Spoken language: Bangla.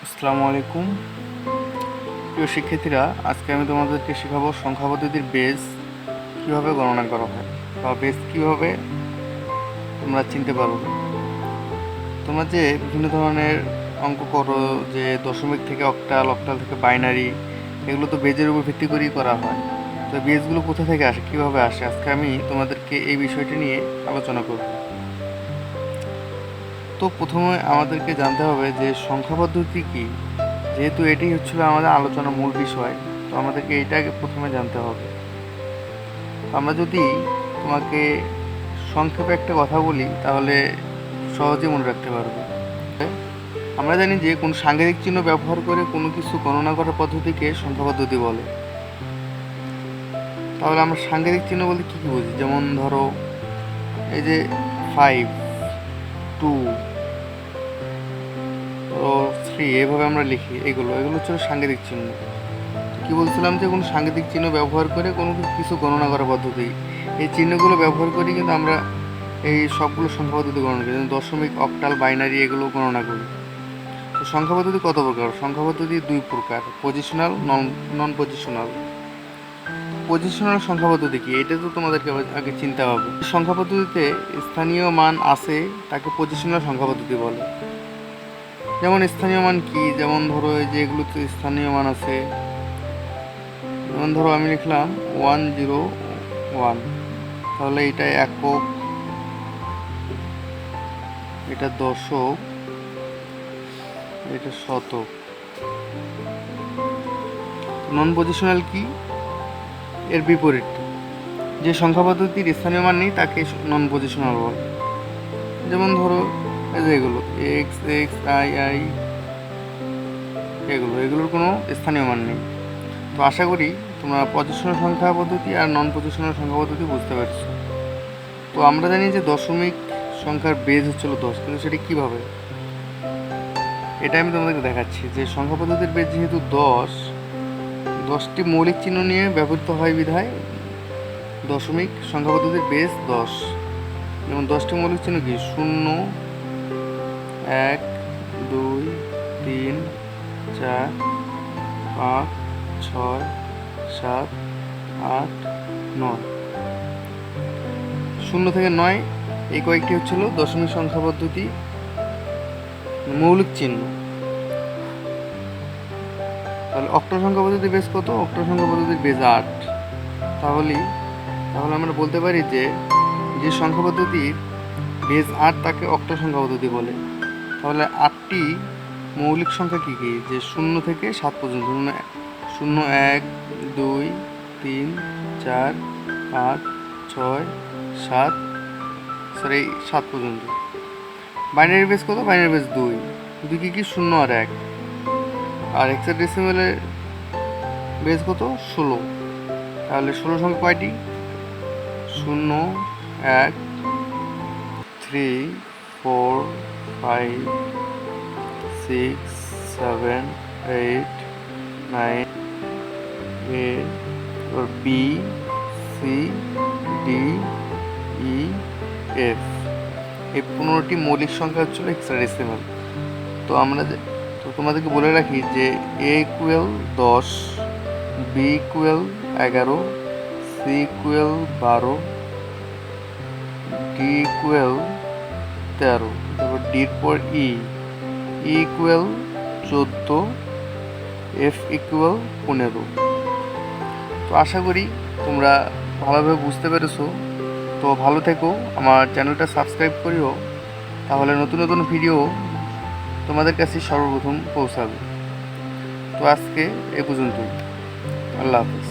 আসসালামু আলাইকুম প্রিয় শিক্ষার্থীরা, আজকে আমি তোমাদেরকে শেখাবো সংখ্যা পদ্ধতির বেস কীভাবে গণনা করা হয় বা বেস কীভাবে তোমরা চিনতে পারো। তোমরা যে বিভিন্ন ধরনের অঙ্ক করো, যে দশমিক থেকে অক্টাল, অক্টাল থেকে বাইনারি, এগুলো তো বেজের উপর ভিত্তি করেই করা হয়। তো বেসগুলো কোথা থেকে আসে, কীভাবে আসে, আজকে আমি তোমাদেরকে এই বিষয়টি নিয়ে আলোচনা করব। তো প্রথমে আমাদেরকে জানতে হবে যে সংখ্যা পদ্ধতি কী। যেহেতু এটি হচ্ছিল আমাদের আলোচনার মূল বিষয়, তো আমাদেরকে এইটাকে প্রথমে জানতে হবে। আমরা যদি তোমাকে সংক্ষেপে একটা কথা বলি তাহলে সহজে মনে রাখতে পারবে। আমরা জানি যে কোনো সাংকেতিক চিহ্ন ব্যবহার করে কোনো কিছু গণনা করার পদ্ধতিকে সংখ্যা পদ্ধতি বলে। তাহলে আমরা সাংকেতিক চিহ্ন বলতে কী কী বুঝি? যেমন ধরো এই যে 5, 2, 3 এভাবে আমরা লিখি, এগুলো হচ্ছে সাংকেতিক চিহ্ন। কি বলছিলাম যে কোনো সাংকেতিক চিহ্ন ব্যবহার করে কোনো কিছু গণনা করার পদ্ধতি। এই চিহ্নগুলো ব্যবহার করি কিন্তু আমরা এই সবগুলো সংখ্যা পদ্ধতি গণনা করি, যেমন দশমিক, অক্টাল, বাইনারি এগুলো গণনা করি। তো সংখ্যা পদ্ধতি কত প্রকার? সংখ্যা পদ্ধতি দুই প্রকার, পজিশনাল, নন পজিশনাল। পজিশনাল সংখ্যা পদ্ধতি কি, এটা তো তোমাদেরকে আগে চিন্তা হবে। সংখ্যা পদ্ধতিতে স্থানীয় মান আছে তাকে পজিশনাল সংখ্যা পদ্ধতি বলে। যেমন স্থানীয় মান কি? যেমন ধরো এই যে এগুলোতে স্থানীয় মান আছে, যেমন ধরো আমি লিখলাম 101, তাহলে এটা একক, এটা দশক, এটা শতক। নন পজিশনাল কি? এর বিপরীত, যে সংখ্যা পদ্ধতির স্থানীয় মান নেই তাকে নন পজিশনাল বলে। যেমন ধরো এই যে এগুলো এক্স, এক্স, আই, আই, এগুলোর কোনো স্থানীয় মান নেই। তো আশা করি তোমরা পজিশনাল সংখ্যা পদ্ধতি আর নন পজিশনাল সংখ্যা পদ্ধতি বুঝতে পারছো। তো আমরা জানি যে দশমিক সংখ্যার বেজ হচ্ছিল 10, কিন্তু সেটি কীভাবে, এটা আমি তোমাদেরকে দেখাচ্ছি। যে সংখ্যা পদ্ধতির বেজ যেহেতু 10টি মৌলিক চিহ্ন নিয়ে ব্যবহৃত হয় বিধায় দশমিক সংখ্যা পদ্ধতির বেজ 10। যেমন 10টি মৌলিক চিহ্ন কি? 0, 1, 2, 3, 4, 5, 6, 7, 8, 9। 0 থেকে 9 এই কয়েকটি হচ্ছিল দশমিক সংখ্যা পদ্ধতি মৌলিক চিহ্ন। তাহলে অক্টাল সংখ্যা পদ্ধতির বেজ কত? অক্টাল সংখ্যা পদ্ধতির বেজ 8। তাহলে আমরা বলতে পারি যে যে সংখ্যা পদ্ধতির বেজ 8 তাকে অক্টাল সংখ্যা পদ্ধতি বলে। তাহলে 8টি মৌলিক সংখ্যা কী কী? যে 0 থেকে 7 পর্যন্ত, 0, 1, 2, 3, 4, 5, 6, 7, 7 পর্যন্ত। বাইনারি বেজ কত? বাইনারি বেজ 2 কী কী? 0 আর 1। আর হেক্সাডেসিমালের বেজ কত? 16। তাহলে 16 সংখ্যা কয়টি? 0, 1, 3, 4, 5, 6, 7, 8, 9, 8, এবার বি, সি, ডি, ই, এফ। এই 15টি মৌলিক সংখ্যা হচ্ছিল হেক্সাডেসিমাল। তো তোমাদেরকে বলে রাখি যে A equal 10, B equal 11, C equal 12, D equal 13, তারপর ডির পর ই ইকুয়াল 14, এফ ইকুয়াল 15। তো আশা করি তোমরা ভালোভাবে বুঝতে পেরেছো। তো ভালো থেকো, আমার চ্যানেলটা সাবস্ক্রাইব করিও, তাহলে নতুন নতুন ভিডিও তোমাদের কাছে সর্বপ্রথম পৌঁছাবে। তো আজকে এ পর্যন্তই। আল্লাহ হাফিজ।